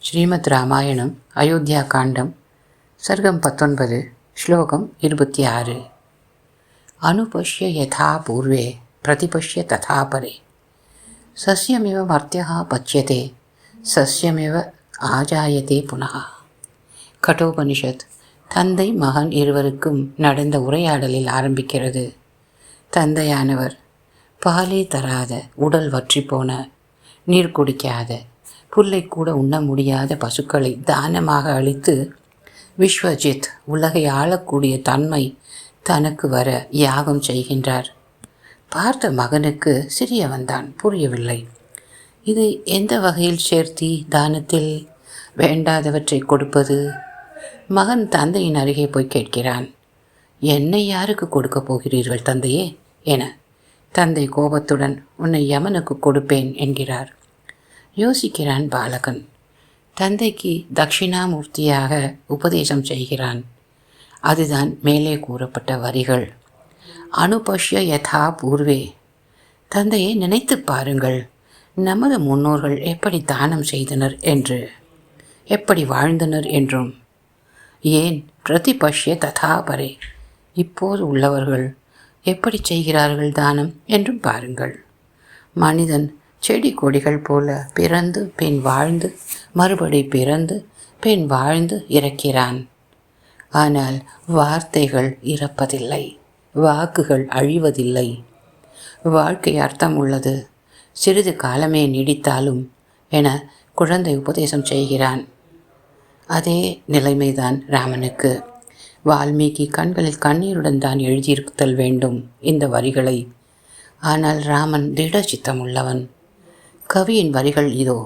ஸ்ரீமத் ராமாயணம் அயோத்தியா காண்டம் சர்க்கம் 19 ஸ்லோகம் 26. அனுபஷ்ய யதா பூர்வே பிரதிபஷ்ய ததா பரே சஸ்யமிவ மர்த்யः பச்யதே சஸ்யமிவ ஆஜாயதே புனः. கட்டோபனிஷத் தந்தை மகன் இருவருக்கும் நடந்த உரையாடலில் ஆரம்பிக்கிறது. தந்தையானவர் பாலே தராத, உடல் வற்றிப்போன, நீர் குடிக்காத, புல்லை கூட உண்ண முடியாத பசுக்களை தானமாக அளித்து விஸ்வஜித் உலகை ஆளக்கூடிய தன்மை தனக்கு வர யாகம் செய்கின்றார். பார்த்த மகனுக்கு சிறியவன்தான், புரியவில்லை. இது எந்த வகையில் சேர்த்தி தானத்தில் வேண்டாதவற்றை கொடுப்பது? மகன் தந்தையின் அருகே போய் கேட்கிறான். என்னை யாருக்கு கொடுக்கப் போகிறீர்கள் தந்தையே என. தந்தை கோபத்துடன் உன்னை யமனுக்கு கொடுப்பேன் என்கிறார். யோசிக்கிறான் பாலகன். தந்தைக்கு தட்சிணாமூர்த்தியாக உபதேசம் செய்கிறான். அதுதான் மேலே கூறப்பட்ட வரிகள். அனுபஷ்ய யதா பூர்வே. தந்தையை நினைத்து பாருங்கள், நமது முன்னோர்கள் எப்படி தானம் செய்தனர் என்று, எப்படி வாழ்ந்தனர் என்றும். ஏன் பிரதிபஷ்ய ததா பரே, இப்போது உள்ளவர்கள் எப்படி செய்கிறார்கள் தானம் என்றும் பாருங்கள். மனிதன் செடி கொடிகள் போல பிறந்து பின் வாழ்ந்து மறுபடி பிறந்து பின் வாழ்ந்து இறக்கிறான். ஆனால் வார்த்தைகள் இறப்பதில்லை, வாக்குகள் அழிவதில்லை. வாழ்க்கை அர்த்தம் உள்ளது, சிறிது காலமே நீடித்தாலும் என குழந்தை உபதேசம் செய்கிறான். அதே நிலைமைதான் ராமனுக்கு. வால்மீகி கண்களில் கண்ணீருடன் தான் எழுதியிருத்தல் வேண்டும் இந்த வரிகளை. ஆனால் ராமன் திட சித்தம் உள்ளவன். கவியின் வரிகள் இதோ.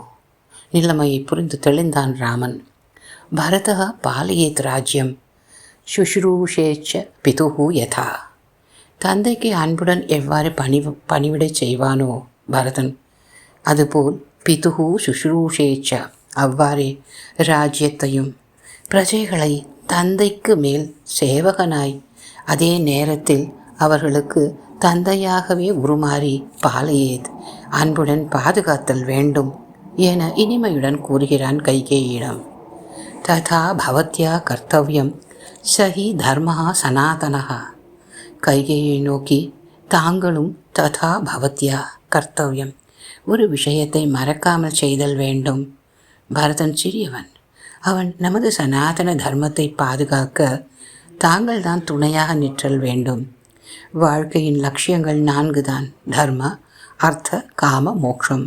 நிலைமையை புரிந்து தெளிந்தான் ராமன். பரதா பாலயேத் ராஜ்யம் சுஷ்ரூஷேச்ச பிதுஹு யதா. தந்தைக்கு அன்புடன் எவ்வாறு பணிவிடை செய்வானோ பரதன், அதுபோல் பிதுஹு சுஷ்ரூஷேச்ச, அவ்வாறே ராஜ்யத்தையும் பிரஜைகளை தந்தைக்கு மேல் சேவகனாய், அதே நேரத்தில் அவர்களுக்கு தந்தையாகவே உருமாறி பாலையேத், அன்புடன் பாதுகாத்தல் வேண்டும் என இனிமையுடன் கூறுகிறான் கைகேயிடம். ததா பவத்யா கர்த்தவ்யம் சஹி தர்மஹா சனாதனஹா. கைகேயை நோக்கி, தாங்களும் ததா பவத்யா கர்த்தவ்யம், ஒரு விஷயத்தை மறக்காமல் செய்தல் வேண்டும். பரதன் சிறியவன். அவன் நமது சனாதன தர்மத்தை பாதுகாக்க தாங்கள் தான் துணையாக நிற்றல் வேண்டும். வாழ்க்கையின் லட்சியங்கள் 4 தான்: தர்ம, அர்த்த, காம, மோட்சம்.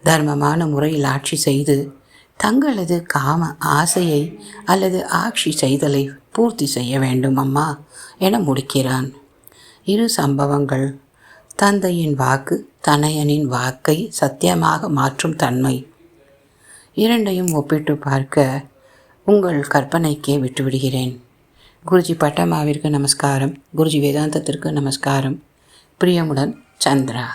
தர்மமான முறையில் ஆட்சி செய்து தங்களது காம ஆசையை அல்லது ஆட்சி செய்தலை பூர்த்தி செய்ய வேண்டும் அம்மா என முடிக்கிறான். 2 சம்பவங்கள். தந்தையின் வாக்கு தனையனின் வாக்கை சத்தியமாக மாற்றும் தன்மை. 2ஐயும் ஒப்பிட்டு பார்க்க உங்கள் கற்பனைக்கே விட்டுவிடுகிறேன். குருஜி பட்டம்மாவிற்கு நமஸ்காரம். குருஜி வேதாந்தத்திற்கு நமஸ்காரம். பிரியமுடன் சந்திரா.